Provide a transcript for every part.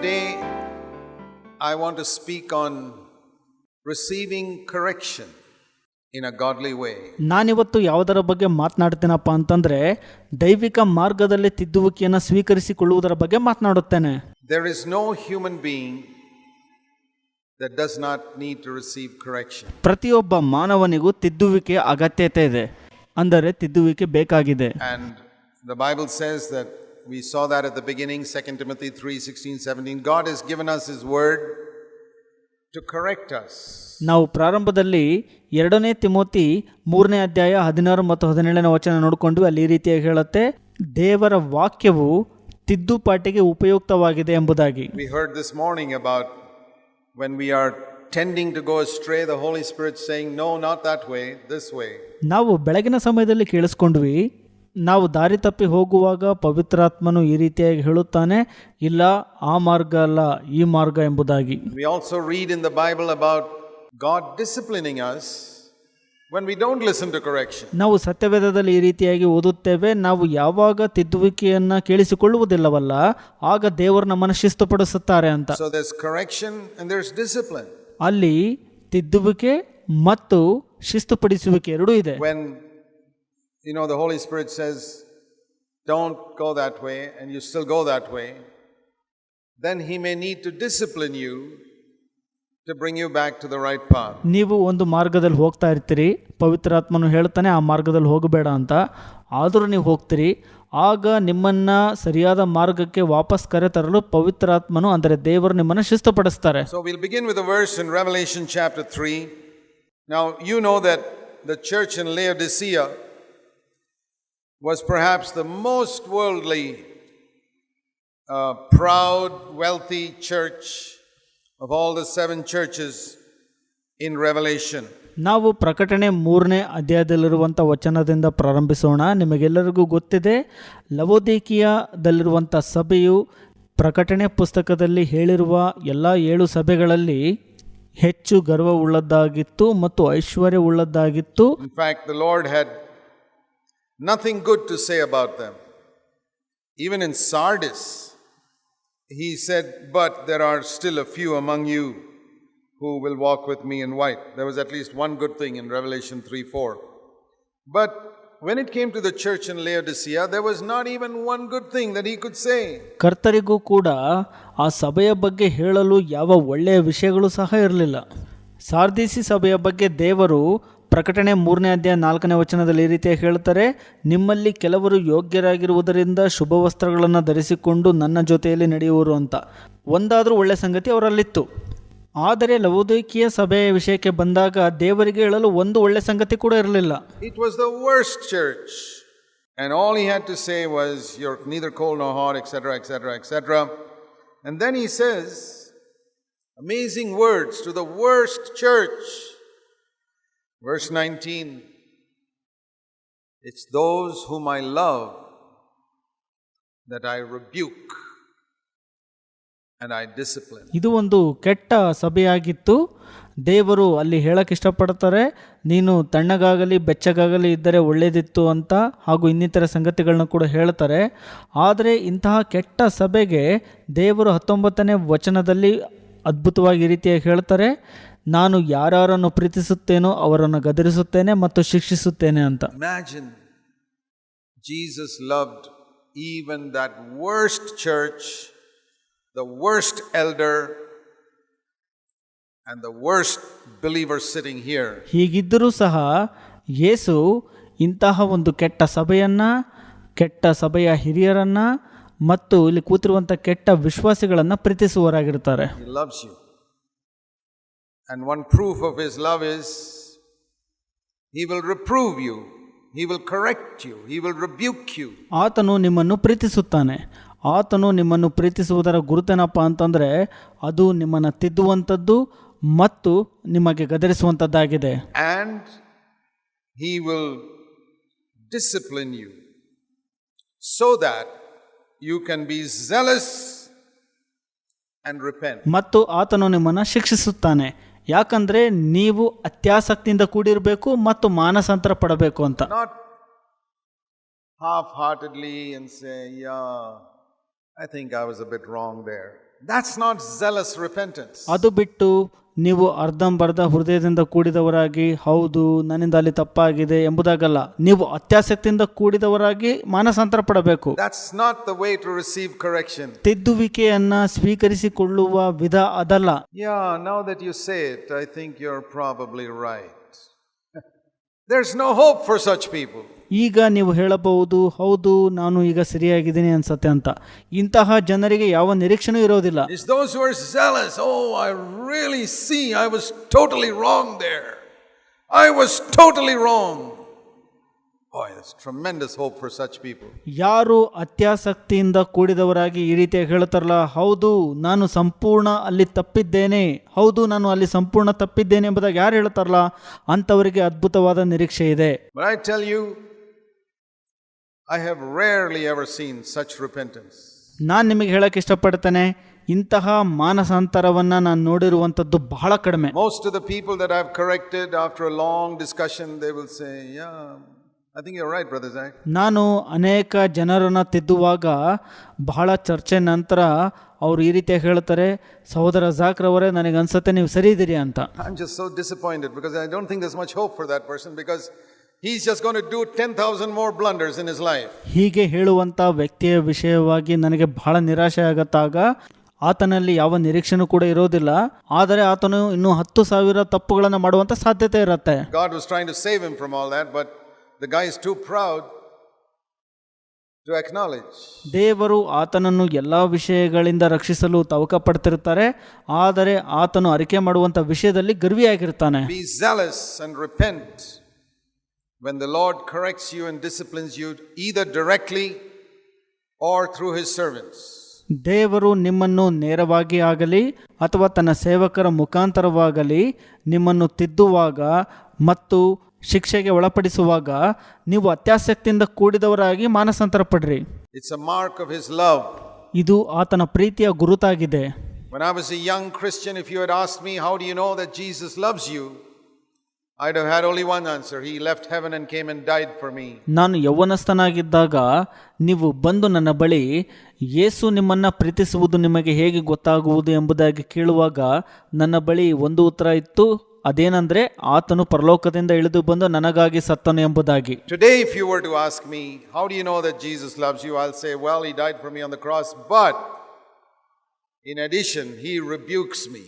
Today, I want to speak on receiving correction in a godly way. ನಾನಿವತ್ತು ಯಾವುದರ ಬಗ್ಗೆ ಮಾತನಾಡ್ತೇನಪ್ಪ ಅಂತಂದ್ರೆ ದೈವಿಕ ಮಾರ್ಗದಲ್ಲಿ ತಿದ್ದುವಿಕೆಯನ್ನು ಸ್ವೀಕರಿಸಿಕೊಳ್ಳುವುದರ ಬಗ್ಗೆ ಮಾತನಾಡುತ್ತೇನೆ. There is no human being that does not need to receive correction. ಪ್ರತಿಯೊಬ್ಬ ಮಾನವನಿಗೂ ತಿದ್ದುವಿಕೆ ಅಗತ್ಯತೆ ಇದೆ, ಅಂದರೆ ತಿದ್ದುವಿಕೆ ಬೇಕಾಗಿದೆ. And the Bible says that we saw that at the beginning, 2 Timothy 3:16-17. God has given us His word to correct us. ನಾವು ಪ್ರಾರಂಭದಲ್ಲಿ 2 Timothy 3ನೇ ಅಧ್ಯಾಯ 16 ಮತ್ತು 17ನೇ ವಚನ ನೋಡಿಕೊಂಡ್ವಿ. ಅಲ್ಲಿ ಈ ರೀತಿಯಾಗಿ ಹೇಳುತ್ತೆ, ದೇವರ ವಾಕ್ಯವು ತಿದ್ದುಪಾಟಿಗೆ ಉಪಯುಕ್ತವಾಗಿದೆ ಎಂಬುದಾಗಿ. We heard this morning about when we are tending to go astray, the Holy Spirit saying, no, not that way, this way. ನಾವು ಬೆಳಗಿನ ಸಮಯದಲ್ಲಿ ಕೇಳಿಸ್ಕೊಂಡ್ವಿ, ನಾವು ದಾರಿ ತಪ್ಪಿ ಹೋಗುವಾಗ ಪವಿತ್ರಾತ್ಮನು ಈ ರೀತಿಯಾಗಿ ಹೇಳುತ್ತಾನೆ, ಇಲ್ಲ ಆ ಮಾರ್ಗ ಅಲ್ಲ ಈ ಮಾರ್ಗ ಎಂಬುದಾಗಿ. We also read in the Bible about God disciplining us when we don't listen to correction. ನಾವು ಸತ್ಯವೇದದಲ್ಲಿ ಈ ರೀತಿಯಾಗಿ ಓದುತ್ತೇವೆ, ನಾವು ಯಾವಾಗ ತಿದ್ದುವಿಕೆಯನ್ನ ಕೇಳಿಸಿಕೊಳ್ಳುವುದಿಲ್ಲವಲ್ಲ ಆಗ ದೇವರು ನಮ್ಮನ್ನು ಶಿಸ್ತುಪಡಿಸುತ್ತಾರೆ ಅಂತ. So there's correction and there's discipline. ಅಲ್ಲಿ ತಿದ್ದುವಿಕೆ ಮತ್ತು ಶಿಸ್ತುಪಡಿಸುವಿಕೆ ಎರಡೂ ಇದೆ. When the Holy Spirit says, don't go that way, and you still go that way, then He may need to discipline you to bring you back to the right path. ನೀವು ಒಂದು ಮಾರ್ಗದಲ್ಲಿ ಹೋಗ್ತಾ ಇರ್ತೀರಿ, ಪವಿತ್ರಾತ್ಮನು ಹೇಳ್ತಾನೆ ಆ ಮಾರ್ಗದಲ್ಲಿ ಹೋಗಬೇಡ ಅಂತ, ಆದರೂ ನೀವು ಹೋಗ್ತೀರಿ, ಆಗ ನಿಮ್ಮನ್ನ ಸರಿಯಾದ ಮಾರ್ಗಕ್ಕೆ ವಾಪಸ್ ಕರೆತರಲು ಪವಿತ್ರಾತ್ಮನು ಅಂದರೆ ದೇವರು ನಿಮ್ಮನ್ನು ಶಿಸ್ತುಪಡಿಸ್ತಾರೆ. So we'll begin with a verse in Revelation chapter 3. Now you know that the church in Laodicea was perhaps the most worldly, proud, wealthy church of all the 7 churches in Revelation. ನಾವು ಪ್ರಕಟಣೆ 3ನೇ ಅಧ್ಯಾಯದಲ್ಲಿರುವಂಥ ವಚನದಿಂದ ಪ್ರಾರಂಭಿಸೋಣ. ನಿಮಗೆಲ್ಲರಿಗೂ ಗೊತ್ತಿದೆ, ಲವೋದಿಕೀಯದಲ್ಲಿರುವಂಥ ಸಭೆಯು ಪ್ರಕಟಣೆ ಪುಸ್ತಕದಲ್ಲಿ ಹೇಳಿರುವ ಎಲ್ಲ 7 ಸಭೆಗಳಲ್ಲಿ ಹೆಚ್ಚು ಗರ್ವವುಳ್ಳದ್ದಾಗಿತ್ತು ಮತ್ತು ಐಶ್ವರ್ಯವುಳ್ಳದ್ದಾಗಿತ್ತು. In fact, the Lord had nothing good to say about them. Even in Sardis, He said, but there are still a few among you who will walk with me in white. There was at least one good thing in Revelation 3:4. But when it came to the church in Laodicea, there was not even one good thing that He could say. ಕರ್ತರಿಗೂ ಕೂಡ ಆ ಸಭೆಯ ಬಗ್ಗೆ ಹೇಳಲು ಯಾವ ಒಳ್ಳೆಯ ವಿಷಯಗಳು ಸಹ ಇರಲಿಲ್ಲ. ಸಾರ್ದಿಸಿ ಸಭೆಯ ಬಗ್ಗೆ ದೇವರು ಪ್ರಕಟಣೆ 3ನೇ ಅಧ್ಯಾಯ 4ನೇ ವಚನದಲ್ಲಿ ಈ ರೀತಿಯಾಗಿ ಹೇಳ್ತಾರೆ, ನಿಮ್ಮಲ್ಲಿ ಕೆಲವರು ಯೋಗ್ಯರಾಗಿರುವುದರಿಂದ ಶುಭ ವಸ್ತ್ರಗಳನ್ನು ಧರಿಸಿಕೊಂಡು ನನ್ನ ಜೊತೆಯಲ್ಲಿ ನಡೆಯುವರು ಅಂತ. ಒಂದಾದರೂ ಒಳ್ಳೆಯ ಸಂಗತಿ ಅವರಲ್ಲಿತ್ತು. ಆದರೆ ಲವೋದಿಕೀಯ ಸಭೆಯ ವಿಷಯಕ್ಕೆ ಬಂದಾಗ ದೇವರಿಗೆ ಹೇಳಲು ಒಂದು ಒಳ್ಳೆಯ ಸಂಗತಿ ಕೂಡ ಇರಲಿಲ್ಲ. It was the worst church, and all He had to say was, you're neither cold nor hot, etc., etc., etc. And then He says amazing words to the worst church. Verse 19, it's those whom I love that I rebuke and I discipline. ಇದು ಒಂದು ಕೆಟ್ಟ ಸಭೆಯಾಗಿತ್ತು. ದೇವರು ಅಲ್ಲಿ ಹೇಳಕ್ಕೆ ಇಷ್ಟಪಡ್ತಾರೆ, ನೀನು ತಣ್ಣಗಾಗಲಿ ಬೆಚ್ಚಗಾಗಲಿ ಇದ್ದರೆ ಒಳ್ಳೆಯದಿತ್ತು ಅಂತ, ಹಾಗೂ ಇನ್ನಿತರ ಸಂಗತಿಗಳನ್ನ ಕೂಡ ಹೇಳ್ತಾರೆ. ಆದರೆ ಇಂತಹ ಕೆಟ್ಟ ಸಭೆಗೆ ದೇವರು 19ನೇ ವಚನದಲ್ಲಿ ಅದ್ಭುತವಾಗಿ ರೀತಿಯಾಗಿ ಹೇಳ್ತಾರೆ, ನಾನು ಯಾರನ್ನು ಪ್ರೀತಿಸುತ್ತೇನೋ ಅವರನ್ನು ಗದರಿಸುತ್ತೇನೆ ಮತ್ತು ಶಿಕ್ಷಿಸುತ್ತೇನೆ ಅಂತ. Imagine Jesus loved even that worst church, the worst elder and the worst believer sitting here. ಹೀಗಿದ್ದರೂ ಸಹ ಯೇಸು ಇಂತಹ ಒಂದು ಕೆಟ್ಟ ಸಭೆಯನ್ನ, ಕೆಟ್ಟ ಸಭೆಯ ಹಿರಿಯರನ್ನ ಮತ್ತು ಇಲ್ಲಿ ಕೂತಿರುವಂಥ ಕೆಟ್ಟ ವಿಶ್ವಾಸಿಗಳನ್ನು ಪ್ರೀತಿಸುವವರಾಗಿರ್ತಾರೆ. He loves you. And one proof of His love is He will reprove you, He will correct you, He will rebuke you. ಆತನು ನಿಮ್ಮನ್ನು ಪ್ರೀತಿಸುತ್ತಾನೆ. ಆತನು ನಿಮ್ಮನ್ನು ಪ್ರೀತಿಸುವುದರ ಗುರುತೇನಪ್ಪ ಅಂತಂದರೆ ಅದು ನಿಮ್ಮನ್ನು ತಿದ್ದುವಂಥದ್ದು ಮತ್ತು ನಿಮಗೆ ಗದರಿಸುವಂಥದ್ದಾಗಿದೆ. And He will discipline you so that you can be zealous and repent. ಮತ್ತು ಆತನು ನಿಮ್ಮನ್ನು ಶಿಕ್ಷಿಸುತ್ತಾನೆ, ಯಾಕಂದ್ರೆ ನೀವು ಅತ್ಯಾಸಕ್ತಿಯಿಂದ ಕೂಡಿರಬೇಕು ಮತ್ತು ಮಾನಸಾಂತರ ಪಡಬೇಕು ಅಂತ. Not half-heartedly and say, yeah, I think I was a bit wrong there. That's not zealous repentance. ಅದು ಬಿಟ್ಟು ನೀವು ಅರ್ಧಂಬರ್ಧ ಹೃದಯದಿಂದ ಕೂಡಿದವರಾಗಿ ಹೌದು ನನ್ನಿಂದ ಅಲ್ಲಿ ತಪ್ಪಾಗಿದೆ ಎಂಬುದಾಗಲ್ಲ, ನೀವು ಅತ್ಯಾಸಕ್ತಿಯಿಂದ ಕೂಡಿದವರಾಗಿ ಮಾನಸಾಂತರ ಪಡಬೇಕು. That's not the way to receive correction. ತಿದ್ದುವಿಕೆಯನ್ನ ಸ್ವೀಕರಿಸಿಕೊಳ್ಳುವ ವಿಧ ಅದಲ್ಲ. Yeah, now that you say it, I think you're probably right. There's no hope for such people. ಈಗ ನೀವು ಹೇಳಬಹುದು, ಹೌದು ನಾನು ಈಗ ಸರಿಯಾಗಿದ್ದೀನಿ ಅನ್ಸತ್ತೆ ಅಂತ. ಇಂತಹ ಜನರಿಗೆ ಯಾವ ನಿರೀಕ್ಷೆನೂ ಇರೋದಿಲ್ಲ. It's those who are zealous. Oh, I really see I was totally wrong there. I was totally wrong. Boy, there's tremendous hope for such people. ಯಾರು ಅತ್ಯಾಸಕ್ತಿಯಿಂದ ಕೂಡಿದವರಾಗಿ ಈ ರೀತಿಯಾಗಿ ಹೇಳ್ತಾರಲ್ಲ, ಹೌದು ನಾನು ಸಂಪೂರ್ಣ ಅಲ್ಲಿ ತಪ್ಪಿದ್ದೇನೆ, ಹೌದು ನಾನು ಅಲ್ಲಿ ಸಂಪೂರ್ಣ ತಪ್ಪಿದ್ದೇನೆ ಎಂಬುದಾಗಿ ಯಾರು ಹೇಳ್ತಾರಲ್ಲ, ಅಂಥವರಿಗೆ ಅದ್ಭುತವಾದ ನಿರೀಕ್ಷೆ ಇದೆ. But I tell you, I have rarely ever seen such repentance. ನಾನು ನಿಮಗೆ ಹೇಳಕ್ಕೆ ಇಷ್ಟಪಡ್ತೇನೆ, ಇಂತಹ ಮಾನಸಾಂತರವನ್ನು ನಾನು ನೋಡಿರುವಂಥದ್ದು ಬಹಳ ಕಡಿಮೆ. Most of the people that I've corrected, after a long discussion, they will say, yeah, I think you're right, Brother Zach. ನಾನು ಅನೇಕ ಜನರನ್ನು ತಿದ್ದುವಾಗ ಬಹಳ ಚರ್ಚೆ ನಂತರ ಅವರು ಈ ರೀತಿಯಾಗಿ ಹೇಳ್ತಾರೆ, ಸಹೋದರ ಜಾಕ್ರವರೇ ನನಗೆ ಅನ್ಸುತ್ತೆ ನೀವು ಸರಿ ಇದ್ದೀರಿ ಅಂತ. I'm just so disappointed because I don't think there's much hope for that person because he's just going to do 10,000 more blunders in his life. ಹೀಗೆ ಹೇಳುವಂಥ ವ್ಯಕ್ತಿಯ ವಿಷಯವಾಗಿ ನನಗೆ ಬಹಳ ನಿರಾಶೆ ಆಗತ್ತಾಗ, ಆತನಲ್ಲಿ ಯಾವ ನಿರೀಕ್ಷೆನೂ ಕೂಡ ಇರೋದಿಲ್ಲ, ಆದರೆ ಆತನು ಇನ್ನೂ 10,000 ತಪ್ಪುಗಳನ್ನು ಮಾಡುವಂಥ ಸಾಧ್ಯತೆ ಇರುತ್ತೆ. God was trying to save him from all that, but the guy is too proud to acknowledge. ದೇವರು ಆತನನ್ನು ಎಲ್ಲ ವಿಷಯಗಳಿಂದ ರಕ್ಷಿಸಲು ತವಕ ಪಡ್ತಿರ್ತಾರೆ, ಆದರೆ ಆತನು ಅರಿಕೆ ಮಾಡುವಂಥ ವಿಷಯದಲ್ಲಿ ಗರ್ವಿಯಾಗಿರ್ತಾನೆ. Be zealous and repent when the Lord corrects you and disciplines you, either directly or through his servants. ದೇವರು ನಿಮ್ಮನ್ನು ನೇರವಾಗಿ ಆಗಲಿ ಅಥವಾ ತನ್ನ ಸೇವಕರ ಮುಖಾಂತರವಾಗಲಿ ನಿಮ್ಮನ್ನು ತಿದ್ದುವಾಗ ಮತ್ತು ಶಿಕ್ಷೆಗೆ ಒಳಪಡಿಸುವಾಗ ನೀವು ಅತ್ಯಾಸಕ್ತಿಯಿಂದ ಕೂಡಿದವರಾಗಿ ಮಾನಸಾಂತರ ಪಡ್ರಿ. It's a mark of his love. ಇದು ಆತನ ಪ್ರೀತಿಯ ಗುರುತಾಗಿದೆ. When I was a young Christian, if you had asked me, how do you know that Jesus loves you? I'd have had only one answer. He left heaven and came and died for me. ನಾನು ಯೌವನಸ್ಥನಾಗಿದ್ದಾಗ ನೀವು ಬಂದು ನನ್ನ ಬಳಿ ಯೇಸು ನಿಮ್ಮನ್ನು ಪ್ರೀತಿಸುವುದು ನಿಮಗೆ ಹೇಗೆ ಗೊತ್ತಾಗುವುದು ಎಂಬುದಾಗಿ ಕೇಳುವಾಗ ನನ್ನ ಬಳಿ ಒಂದು ಉತ್ತರ ಇತ್ತು, ಅದೇನೆಂದರೆ ಆತನು ಪರಲೋಕದಿಂದ ಇಳಿದು ಬಂದು ನನಗಾಗಿ ಸತ್ತನು ಎಂಬುದಾಗಿ. Today if you were to ask me, how do you know that Jesus loves you? I'll say, well, he died for me on the cross, but in addition, he rebukes me.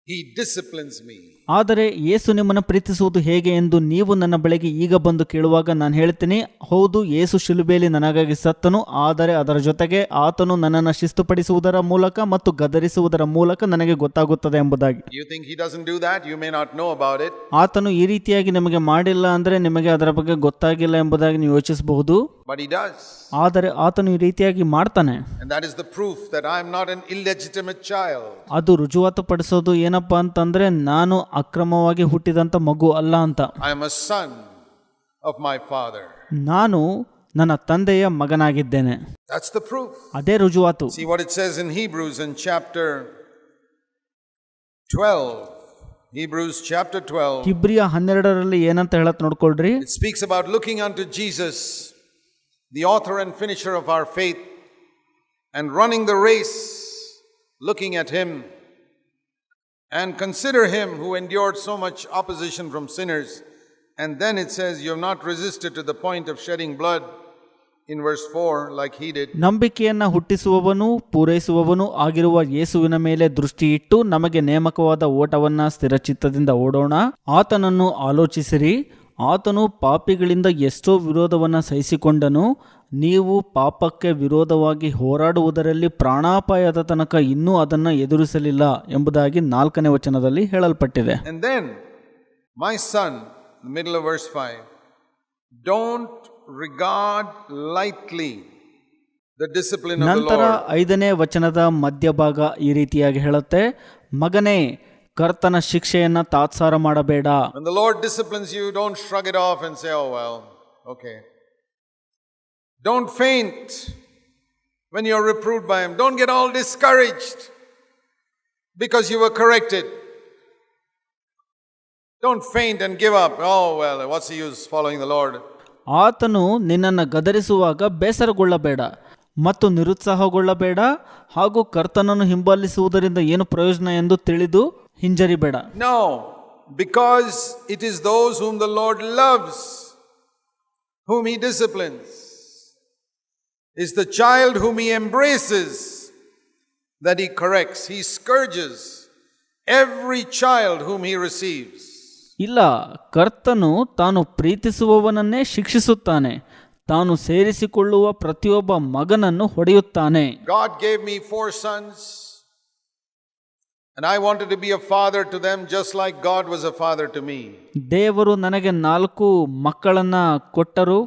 He disciplines me. ಆದರೆ ಯೇಸು ನಿಮ್ಮನ್ನು ಪ್ರೀತಿಸುವುದು ಹೇಗೆ ಎಂದು ನೀವು ನನ್ನ ಬಳಿಗೆ ಈಗ ಬಂದು ಕೇಳುವಾಗ ನಾನು ಹೇಳ್ತೀನಿ, ಹೌದು ಯೇಸು ಶಿಲುಬೆಯಲ್ಲಿ ನನಗಾಗಿ ಸತ್ತನು, ಆದರೆ ಅದರ ಜೊತೆಗೆ ಆತನು ನನ್ನನ್ನು ಶಿಸ್ತುಪಡಿಸುವುದರ ಮೂಲಕ ಮತ್ತು ಗದರಿಸುವುದರ ಮೂಲಕ ನನಗೆ ಗೊತ್ತಾಗುತ್ತದೆ ಎಂಬುದಾಗಿ. You think he doesn't do that? You may not know about it. ಆತನು ಈ ರೀತಿಯಾಗಿ ನಿಮಗೆ ಮಾಡಿಲ್ಲ ಅಂದರೆ ನಿಮಗೆ ಅದರ ಬಗ್ಗೆ ಗೊತ್ತಾಗಿಲ್ಲ ಎಂಬುದಾಗಿ ನೀವು ಯೋಚಿಸಬಹುದು. But he does. ಆದರೆ ಆತನು ಈ ರೀತಿಯಾಗಿ ಮಾಡ್ತಾನೆ. And that is the proof that I am not an illegitimate child. ಅದು ರುಜುವಾತು ಪಡಿಸೋದು ಏನಪ್ಪಾ ಅಂತಂದ್ರೆ ನಾನು ಅಕ್ರಮವಾಗಿ ಹುಟ್ಟಿದಂತ ಮಗು ಅಲ್ಲ ಅಂತ. I am a son of my father. ನಾನು ನನ್ನ ತಂದೆಯ ಮಗನಾಗಿದ್ದೇನೆ. That's the proof. ಅದೇ ರುಜುವಾತು. See what it says in Hebrews in chapter 12. Hebrews chapter 12. ಇಬ್ರಿಯ 12ರಲ್ಲಿ ಏನಂತ ಹೇಳತ್ ನೋಡ್ಕೊಳ್ರಿ. It speaks about looking unto Jesus, the author and finisher of our faith, and running the race, looking at him, and consider him who endured so much opposition from sinners. And then it says, you have not resisted to the point of shedding blood, in verse 4, like he did. ನಂಬಿಕೆಯನ್ನ ಹುಟ್ಟಿಸುವವನು ಪೂರೈಸುವವನು ಆಗಿರುವ ಯೇಸುವಿನ ಮೇಲೆ ದೃಷ್ಟಿ ಇಟ್ಟು ನಮಗೆ ನೇಮಕವಾದ ಓಟವನ್ನ ಸ್ಥಿರಚಿತ್ತದಿಂದ ಓಡೋಣ. ಆತನನ್ನು ಆಲೋಚಿಸಿರಿ, ಆತನು ಪಾಪಿಗಳಿಂದ ಎಷ್ಟೋ ವಿರೋಧವನ್ನು ಸಹಿಸಿಕೊಂಡನು, ನೀವು ಪಾಪಕ್ಕೆ ವಿರೋಧವಾಗಿ ಹೋರಾಡುವುದರಲ್ಲಿ ಪ್ರಾಣಾಪಾಯದ ತನಕ ಇನ್ನೂ ಅದನ್ನು ಎದುರಿಸಲಿಲ್ಲ ಎಂಬುದಾಗಿ 4ನೇ ವಚನದಲ್ಲಿ ಹೇಳಲ್ಪಟ್ಟಿದೆ. And then, my son, the middle of verse 5, don't regard lightly the discipline of the ನಂತರ Lord. 5ನೇ ವಚನದ ಮಧ್ಯಭಾಗ ಈ ರೀತಿಯಾಗಿ ಹೇಳುತ್ತೆ, ಮಗನೇ ಕರ್ತನ ಶಿಕ್ಷೆಯನ್ನ ತಾತ್ಸಾರ ಮಾಡಬೇಡ. When the Lord disciplines you, don't shrug it off and say, oh well, okay. Don't faint when you're reproved by him. Don't get all discouraged because you were corrected. Don't faint and give up. Oh well, what's the use following the Lord? ಆತನು ನಿನ್ನನ್ನು ಗದರಿಸುವಾಗ ಬೇಸರಗೊಳ್ಳಬೇಡ. ಮತ್ತು ನಿರುತ್ಸಾಹಗೊಳ್ಳಬೇಡ, ಹಾಗೂ ಕರ್ತನನ್ನು ಹಿಂಬಾಲಿಸುವುದರಿಂದ ಏನು ಪ್ರಯೋಜನ ಎಂದು ತಿಳಿದು ಹಿಂಜರಿಬೇಡ. No, because it is those whom the Lord loves, whom he disciplines. Is the child whom he embraces that he corrects. He scourges every child whom he receives. ಇಲ್ಲ, ಕರ್ತನು ತಾನು ಪ್ರೀತಿಸುವವನನ್ನೇ ಶಿಕ್ಷಿಸುತ್ತಾನೆ, ತಾನು ಸೇರಿಸಿಕೊಳ್ಳುವ ಪ್ರತಿಯೊಬ್ಬ ಮಗನನ್ನು ಹೊಡೆಯುತ್ತಾನೆ. God gave me 4 sons, and I wanted to be a father to them just like God was a father to me. ದೇವರು ನನಗೆ 4 ಮಕ್ಕಳನ್ನ ಕೊಟ್ಟರು,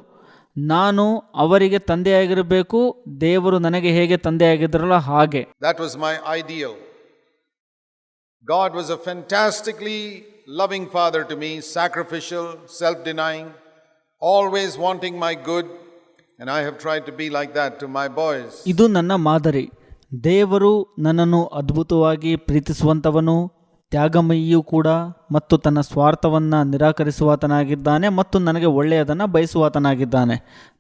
ನಾನು ಅವರಿಗೆ ತಂದೆಯಾಗಿರಬೇಕು, ದೇವರು ನನಗೆ ಹೇಗೆ ತಂದೆಯಾಗಿದ್ರಲ್ಲ ಹಾಗೆ. That was my ideal. God was a fantastically loving father to me, sacrificial, self-denying, always wanting my good, and I have tried to be like that to my boys. ಇದು ನನ್ನ ಮಾದರಿ. ದೇವರು ನನ್ನನ್ನು ಅದ್ಭುತವಾಗಿ ಪ್ರೀತಿಸುವಂತವನು, ತ್ಯಾಗಮಯಿಯೂ ಕೂಡ, ಮತ್ತು ತನ್ನ ಸ್ವಾರ್ಥವನ್ನ ನಿರಾಕರಿಸುವಾತನಾಗಿದ್ದಾನೆ ಮತ್ತು ನನಗೆ ಒಳ್ಳೆಯದನ್ನ ಬಯಸುವಾತನಾಗಿದ್ದಾನೆ.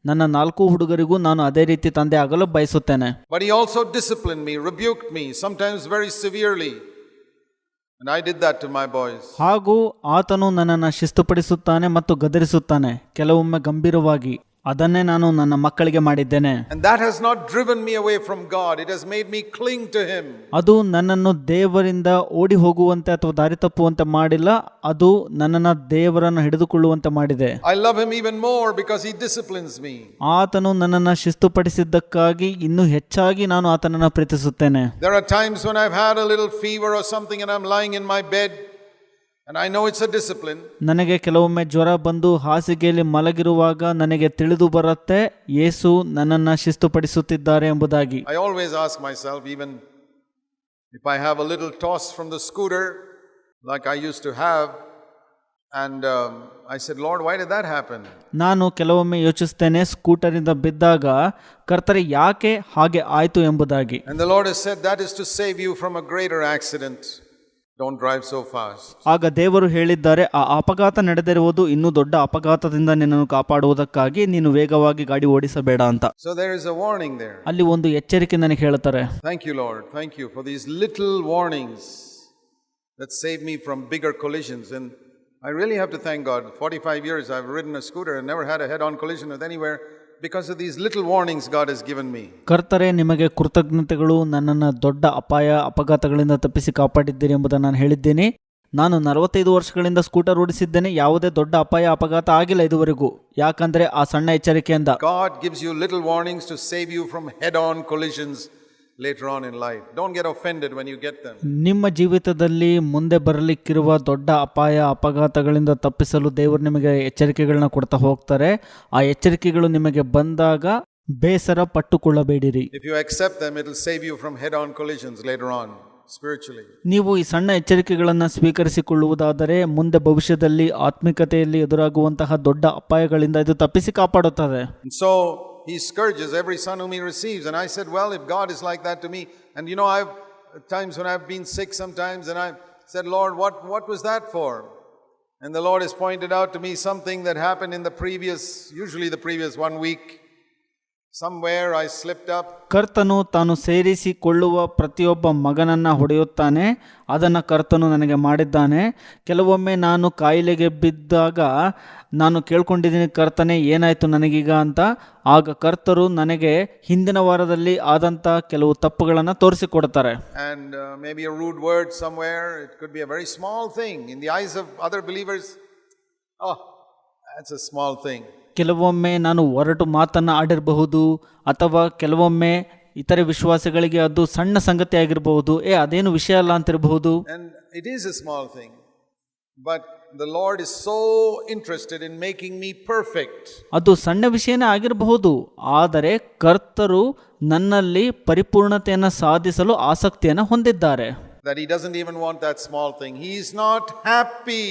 ನನ್ನ 4 ಹುಡುಗರಿಗೂ ನಾನು ಅದೇ ರೀತಿ ತಂದೆ ಆಗಲು ಬಯಸುತ್ತೇನೆ. But he also disciplined me, rebuked me, sometimes very severely. And I did that to my boys. ಹಾಗೂ ಆತನು ನನ್ನನ್ನು ಶಿಸ್ತುಪಡಿಸುತ್ತಾನೆ ಮತ್ತು ಗದರಿಸುತ್ತಾನೆ, ಕೆಲವೊಮ್ಮೆ ಗಂಭೀರವಾಗಿ. ಅದನ್ನೇ ನಾನು ನನ್ನ ಮಕ್ಕಳಿಗೆ ಮಾಡಿದ್ದೇನೆ. And that has not driven me away from God. It has made me cling to him. ಅದು ನನ್ನನ್ನು ದೇವರಿಂದ ಓಡಿ ಹೋಗುವಂತೆ ಅಥವಾ ದಾರಿ ತಪ್ಪುವಂತೆ ಮಾಡಿಲ್ಲ, ಅದು ನನ್ನನ್ನು ದೇವರನ್ನು ಹಿಡಿದುಕೊಳ್ಳುವಂತೆ ಮಾಡಿದೆ. I love him even more because he disciplines me. ಆತನು ನನ್ನನ್ನು ಶಿಸ್ತುಪಡಿಸಿದ್ದಕ್ಕಾಗಿ ಇನ್ನೂ ಹೆಚ್ಚಾಗಿ ನಾನು ಆತನನ್ನು ಪ್ರೀತಿಸುತ್ತೇನೆ. There are times when I've had a little fever or something and I'm lying in my bed and I know it's a discipline. ನನಗೆ ಕೆಲವೊಮ್ಮೆ ಜ್ವರ ಬಂದು ಹಾಸಿಗೆಯಲ್ಲಿ ಮಲಗಿರುವಾಗ ನನಗೆ ತಿಳಿದು ಬರುತ್ತೆ ಯೇಸು ನನ್ನನ್ನು ಶಿಸ್ತುಪಡಿಸುತ್ತಿದ್ದಾರೆ ಎಂಬುದಾಗಿ. I always ask myself, even if I have a little toss from the scooter like I used to have, and I said, Lord, why did that happen? ನಾನು ಕೆಲವೊಮ್ಮೆ ಯೋಚಿಸ್ತೇನೆ, ಸ್ಕೂಟರಿಂದ ಬಿದ್ದಾಗ ಕರ್ತರೆ ಯಾಕೆ ಹಾಗೆ ಆಯಿತು ಎಂಬುದಾಗಿ. And the Lord has said that is to save you from a greater accident. Don't drive so fast. ಆಗ ದೇವರು ಹೇಳಿದ್ದಾರೆ, ಆ ಅಪಘಾತ ನಡೆದಿರುವುದು ಇನ್ನೂ ದೊಡ್ಡ ಅಪಘಾತದಿಂದ ನಿನ್ನನ್ನು ಕಾಪಾಡುವುದಕ್ಕಾಗಿ ನೀನು ವೇಗವಾಗಿ ಗಾಡಿ ಓಡಿಸಬೇಡ ಅಂತ. So there is a warning there. ಅಲ್ಲಿ ಒಂದು ಎಚ್ಚರಿಕೆ ನನಗೆ ಹೇಳ್ತಾರೆ. Thank you, Lord. Thank you for these little warnings that save me from bigger collisions. And I really have to thank God. 45 years I've ridden a scooter and never had a head-on collision with anywhere because of these little warnings God has given me. ಕರ್ತರೇ, ನಿಮಗೆ ಕೃತಜ್ಞತೆಗಳು, ನನ್ನನ್ನು ದೊಡ್ಡ ಅಪಘಾತಗಳಿಂದ ತಪ್ಪಿಸಿ ಕಾಪಾಡಿದ್ದೀರಿ ಎಂಬುದನ್ನು ನಾನು ಹೇಳಿದ್ದೇನೆ. ನಾನು 45 ವರ್ಷಗಳಿಂದ ಸ್ಕೂಟರ್ ಓಡಿಸಿದ್ದೇನೆ, ಯಾವುದೇ ದೊಡ್ಡ ಅಪಘಾತ ಆಗಿಲ್ಲ ಇದುವರೆಗೂ, ಯಾಕಂದ್ರೆ ಆ ಸಣ್ಣ ಎಚ್ಚರಿಕೆಯಿಂದ. God gives you little warnings to save you from head-on collisions later on in life. Don't get offended when you get them. ನಿಮ್ಮ ಜೀವಿತದಲ್ಲಿ ಮುಂದೆ ಬರಲಿಕ್ಕಿರುವ ದೊಡ್ಡ ಅಪಘಾತಗಳಿಂದ ತಪ್ಪಿಸಲು ದೇವರು ನಿಮಗೆ ಎಚ್ಚರಿಕೆಗಳನ್ನ ಕೊಡ್ತಾ ಹೋಗ್ತಾರೆ. ಆ ಎಚ್ಚರಿಕೆಗಳು ನಿಮಗೆ ಬಂದಾಗ ಬೇಸರ ಪಟ್ಟುಕೊಳ್ಳಬೇಡಿರಿ. If you accept them, it will save you from head-on collisions later on spiritually. ನೀವು ಈ ಸಣ್ಣ ಎಚ್ಚರಿಕೆಗಳನ್ನು ಸ್ವೀಕರಿಸಿಕೊಳ್ಳುವುದಾದರೆ ಮುಂದೆ ಭವಿಷ್ಯದಲ್ಲಿ ಆತ್ಮಿಕತೆಯಲ್ಲಿ ಎದುರಾಗುವಂತಹ ದೊಡ್ಡ ಅಪಾಯಗಳಿಂದ ಇದು ತಪ್ಪಿಸಿ ಕಾಪಾಡುತ್ತದೆ. So he scourges every son whom he receives. And I said, well, if God is like that to me, and you know, I've times when I've been sick sometimes, and I said, Lord, what was that for? And the Lord has pointed out to me something that happened in the previous 1 week. Somewhere I slipped up. ಕರ್ತನು ತಾನು ಸೇರಿಸಿಕೊಳ್ಳುವ ಪ್ರತಿಯೊಬ್ಬ ಮಗನನ್ನ ಹೊಡೆಯುತ್ತಾನೆ, ಅದನ್ನು ಕರ್ತನು ನನಗೆ ಮಾಡಿದ್ದಾನೆ. ಕೆಲವೊಮ್ಮೆ ನಾನು ಕಾಯಿಲೆಗೆ ಬಿದ್ದಾಗ ನಾನು ಕೇಳ್ಕೊಂಡಿದ್ದೀನಿ, ಕರ್ತನೆ ಏನಾಯಿತು ನನಗೀಗ ಅಂತ. ಆಗ ಕರ್ತರು ನನಗೆ ಹಿಂದಿನ ವಾರದಲ್ಲಿ ಆದಂಥ ಕೆಲವು ತಪ್ಪುಗಳನ್ನು ತೋರಿಸಿಕೊಡ್ತಾರೆ. And maybe a rude word somewhere, it could be a very small thing. In the eyes of other believers, oh, that's a small thing. ಕೆಲವೊಮ್ಮೆ ನಾನು ಒರಟು ಮಾತನ್ನು ಆಡಿರಬಹುದು, ಅಥವಾ ಕೆಲವೊಮ್ಮೆ ಇತರೆ ವಿಶ್ವಾಸಿಗಳಿಗೆ ಅದು ಸಣ್ಣ ಸಂಗತಿ ಆಗಿರಬಹುದು, ಅದೇನು ವಿಷಯ ಅಲ್ಲ ಅಂತಿರಬಹುದು. And it is a small thing, but the Lord is so interested in making me perfect. ಅದು ಸಣ್ಣ ವಿಷಯನೇ ಆಗಿರಬಹುದು, ಆದರೆ ಕರ್ತರು ನನ್ನಲ್ಲಿ ಪರಿಪೂರ್ಣತೆಯನ್ನು ಸಾಧಿಸಲು ಆಸಕ್ತಿಯನ್ನು ಹೊಂದಿದ್ದಾರೆ. That he doesn't even want that small thing. He is not happy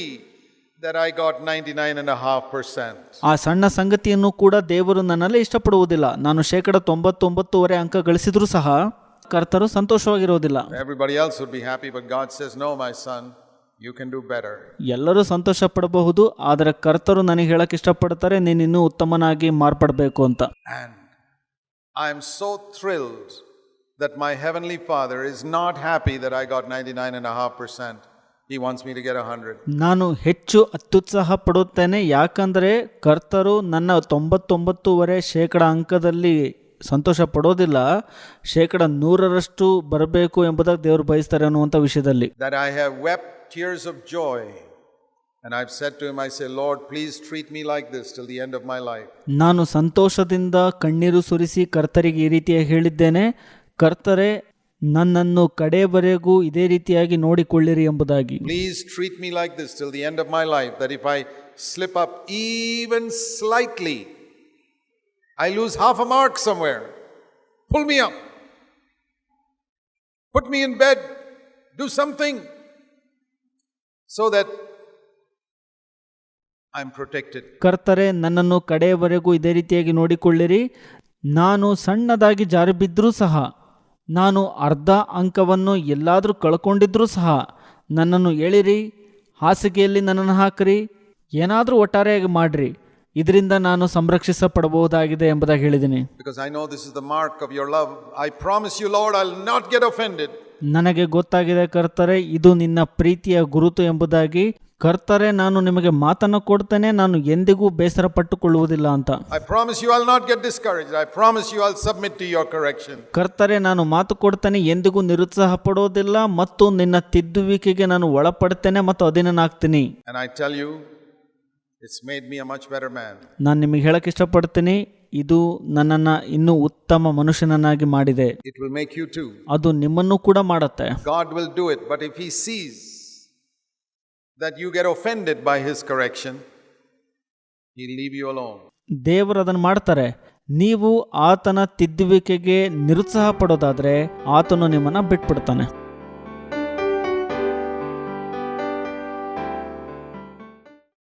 that I got 99.5%. ಆ ಸಣ್ಣ ಸಂಗತಿಯನ್ನು ಕೂಡ ದೇವರು ನನ್ನಲ್ಲಿ ಇಷ್ಟಪಡುವುದಿಲ್ಲ. ನಾನು 99.9% ಅಂಕ ಗಳಿಸಿದ್ರೂ ಸಹ ಕರ್ತರು ಸಂತೋಷವಾಗಿರುವುದಿಲ್ಲ. Everybody else would be happy, but God says, no, my son, you can do better. ಎಲ್ಲರೂ ಸಂತೋಷ ಪಡಬಹುದು, ಆದರೆ ಕರ್ತರು ನನಗೆ ಹೇಳಕ್ ಇಷ್ಟಪಡ್ತಾರೆ, ನೀನು ಇನ್ನೂ ಉತ್ತಮನಾಗಿ ಮಾರ್ಪಡಬೇಕು ಅಂತ. And I am so thrilled that my Heavenly Father is not happy that I got 99.5%. He wants me to get 100. ನಾನು ಹೆಚ್ಚು ಅತ್ಯುತ್ಸಾಹ ಪಡುತ್ತೇನೆ, ಯಾಕಂದರೆ ಕರ್ತರು ನನ್ನ 99.5% ಅಂಕದಲ್ಲಿ ಸಂತೋಷ ಪಡೋದಿಲ್ಲ, 100% ಬರಬೇಕು ಎಂಬುದಾಗಿ ದೇವರು ಬಯಸ್ತಾರೆ ಅನ್ನುವಂಥ ವಿಷಯದಲ್ಲಿ. That I have wept tears of joy. And I've said to him, I say, Lord, please treat me like this till the end of my life. ನಾನು ಸಂತೋಷದಿಂದ ಕಣ್ಣೀರು ಸುರಿಸಿ ಕರ್ತರಿಗೆ ಈ ರೀತಿಯಾಗಿ ಹೇಳಿದ್ದೇನೆ, ಕರ್ತರೆ ನನ್ನನ್ನು ಕಡೆಯವರೆಗೂ ಇದೇ ರೀತಿಯಾಗಿ ನೋಡಿಕೊಳ್ಳಿರಿ ಎಂಬುದಾಗಿ. Please treat me like this till the end of my life, that if I slip up even slightly, I lose half a mark somewhere. Pull me up. Put me in bed. Do something so that I'm protected. ಕರ್ತರೆ ನನ್ನನ್ನು ಕಡೆಯವರೆಗೂ ಇದೇ ರೀತಿಯಾಗಿ ನೋಡಿಕೊಳ್ಳಿರಿ, ನಾನು ಸಣ್ಣದಾಗಿ ಜಾರಿ ಬಿದ್ದರೂ ಸಹ, ನಾನು ಅರ್ಧ ಅಂಕವನ್ನು ಎಲ್ಲಾದರೂ ಕಳ್ಕೊಂಡಿದ್ರೂ ಸಹ ನನ್ನನ್ನು ಎಳಿರಿ, ಹಾಸಿಗೆಯಲ್ಲಿ ನನ್ನನ್ನು ಹಾಕಿರಿ, ಏನಾದರೂ ಒಟ್ಟಾರೆಯಾಗಿ ಮಾಡಿರಿ, ಇದರಿಂದ ನಾನು ಸಂರಕ್ಷಿಸಪಡಬಹುದಾಗಿದೆ ಎಂಬುದಾಗಿ ಹೇಳಿದ್ದೀನಿ. Because I know this is the mark of your love. I promise you, Lord, I'll not get offended. ನನಗೆ ಗೊತ್ತಾಗಿದೆ ಕರ್ತರೆ, ಇದು ನಿನ್ನ ಪ್ರೀತಿಯ ಗುರುತು ಎಂಬುದಾಗಿ. ಕರ್ತರೆ, ನಾನು ನಿಮಗೆ ಮಾತನ್ನು ಕೊಡ್ತೇನೆ, ನಾನು ಎಂದಿಗೂ ಬೇಸರ ಪಟ್ಟುಕೊಳ್ಳುವುದಿಲ್ಲ ಅಂತ. I promise you I'll not get discouraged. I promise you I'll submit to your correction. ಕರ್ತರೆ, ನಾನು ಮಾತು ಕೊಡ್ತೇನೆ, ಎಂದಿಗೂ ನಿರುತ್ಸಾಹ ಪಡೋದಿಲ್ಲ ಮತ್ತು ನಿನ್ನ ತಿದ್ದುವಿಕೆಗೆ ನಾನು ಒಳಪಡ್ತೇನೆ ಮತ್ತು ಅಧೀನನಾಗ್ತೀನಿ. And I tell you, it's made me a much better man. ನಾನು ನಿಮಗೆ ಹೇಳಕ್ಕೆ ಇಷ್ಟಪಡ್ತೀನಿ, ಇದು ನನ್ನನ್ನು ಇನ್ನೂ ಉತ್ತಮ ಮನುಷ್ಯನನ್ನಾಗಿ ಮಾಡಿದೆ. It will make you too. ಅದು ನಿಮ್ಮನ್ನು ಕೂಡ ಮಾಡುತ್ತೆ. God will do it, but if he sees that you get offended by his correction, he'll leave you alone. ದೇವರು ಅದನ್ನು ಮಾಡ್ತಾರೆ. ನೀವು ಆತನ ತಿದ್ದುವಿಕೆಗೆ ನಿರುತ್ಸಾಹ ಪಡೋದಾದ್ರೆ ಆತನು ನಿಮ್ಮನ್ನು ಬಿಟ್ಬಿಡ್ತಾನೆ.